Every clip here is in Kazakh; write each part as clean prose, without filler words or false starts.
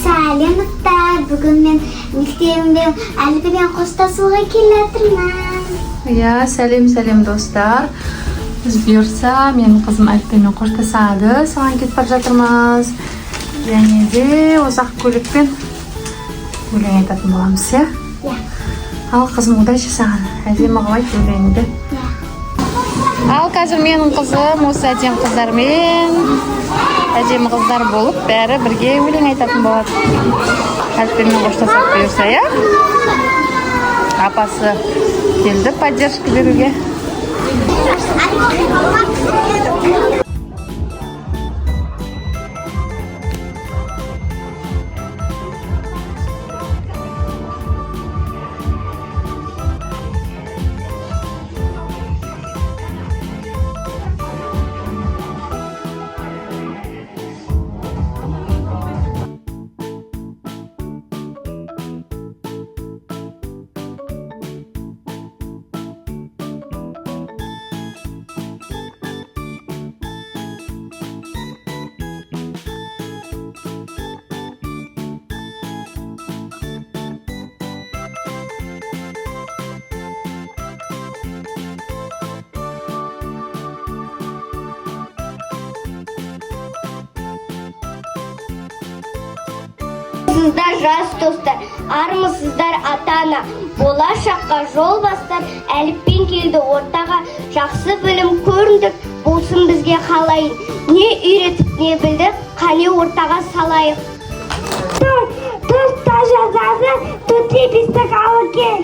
Сәлемдер, бүгін мен мектебімде әліпбимен қоштасуға келатырмын. Ya, сәлем достар. Біз бұйырса, менің қызым әліпбимен қоштасады. Соған кетіп бара жатырмыз. Және де ұзақ көлікпен өлең айтатын боламыз, иә? Иә. Ал қызым удачи саған. Әдемі қылып айт өлеңді. Ал қазір менің қызым осы әдемі қыздармен әдемі қыздар болып, бәрі бірге өлең айтатын болады. Әліпбимен қоштасады бұйырса, иә? Апасы келді поддержка беруге. Сіздер жас достар, армысыздар ата-ана, болашаққа жол бастар, әліппен келді ортаға, жақсы білім көріндік, болсын бізге қалайын. Не үйретіп, не білдік, қане ортаға салайық. Тут жазады, тут епістік алы кел.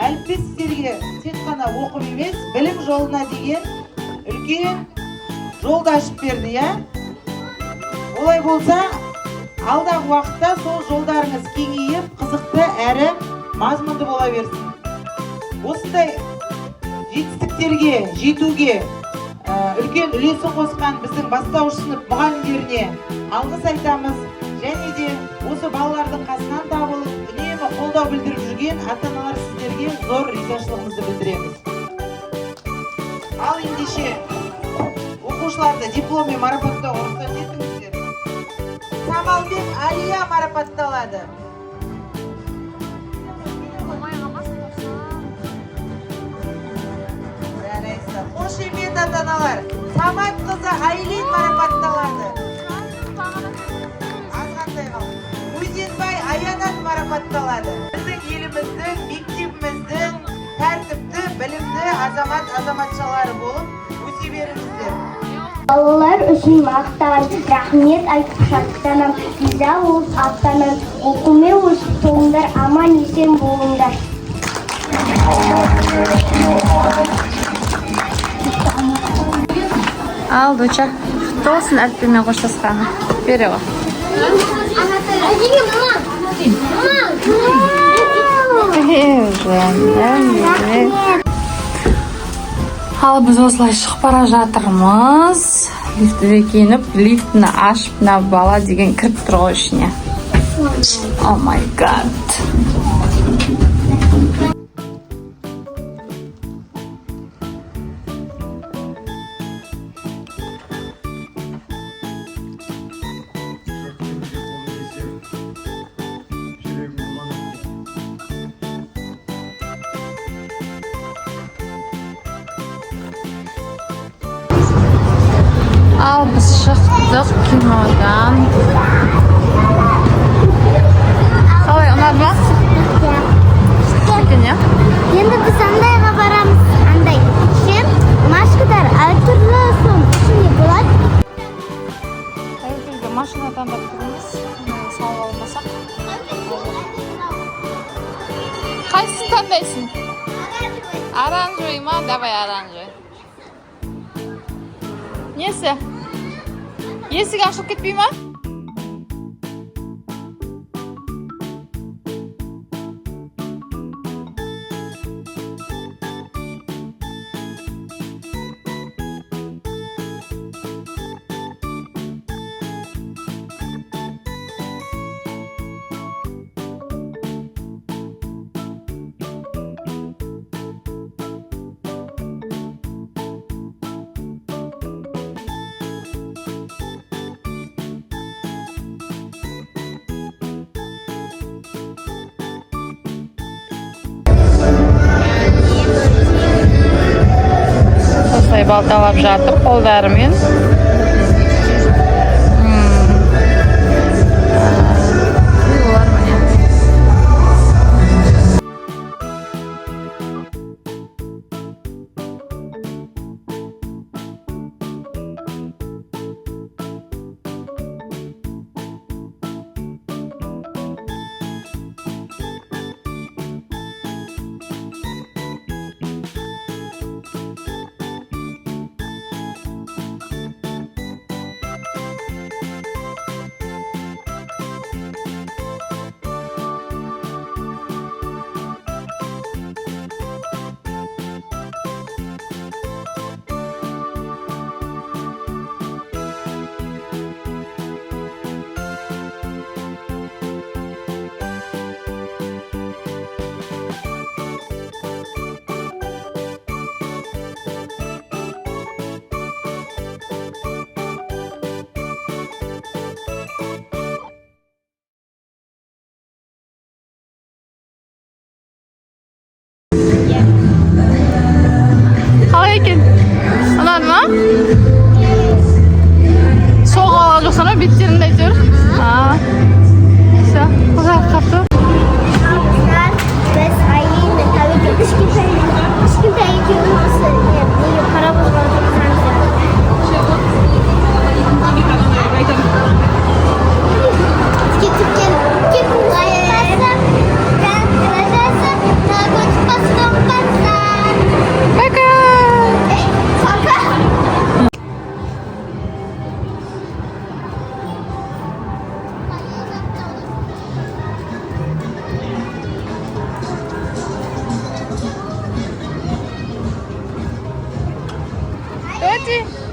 Әліппе сіздерге тек қана оқып емес, білім жолына деген үлкен жолды ашып берді, иә? Олай болса, алдағы уақытта сол жолдарыңыз кеңейіп, қызықты әрі мазмұнды бола берсін. Осындай жетістіктерге жетуге үлкен үлесін қосқан біздің бастауыш сынып мұғалімдеріне алғыс айтамыз. Және де осы балалардың қасынан табылып, үнемі қолдау білдіріп жүрген ата-аналар сіздерге зор ризашылығымызды білдіреміз. Ал ендеше оқушыларды дипломмен марапаттауға рұқсат етіңіздер. Самалбек Алия марапатталады. Қошемет ата-аналар, Самат қызы Айлин марапатталады. Азғантай қалды. Өзенбай Аянат марапатталады. Біздің еліміздің, мектебіміздің тәртіпті, білімді азаматшалары болып өсе беріңіздер. Балалар үшін мақтан, рахмет айтып шаттанам, риза болып аттанам, оқумен өсіп толыңдар, аман есен болыңдар. Ал, Дуча, құтты болсын әліппемен қоштасқаны. Бере ғой. Ал, біз осылай шығып бара жатырмыз. Лифтіде киініп, лифтіні ашып, мына бала деген кіріп тұр ғой ішіне. О май гад. Ал, біз шықтық кинодан. Қалай, ұнады ма? Екен, иә? Енді біз андайға барамыз, андай. Сен машқадар әртүрлі соң ішіне болады. Тәуекелге машинадан да тұрмыз. Салып алмасақ. Қайсысын таңдайсың? Оранжевый ма? Давай оранжевый. Несі? Есік ашылып кетпей ма? Осылай балталап жатыр қолдарымен. Олар міне. Қалай екен? Ұнады ма? Соғып алған жоқсың ба беттеріңді әйтеуір? Все, ұзақ қапты. Біз Айлинмен тәуекел кішкентай екеуміз паровозға отырғызамыз. Али.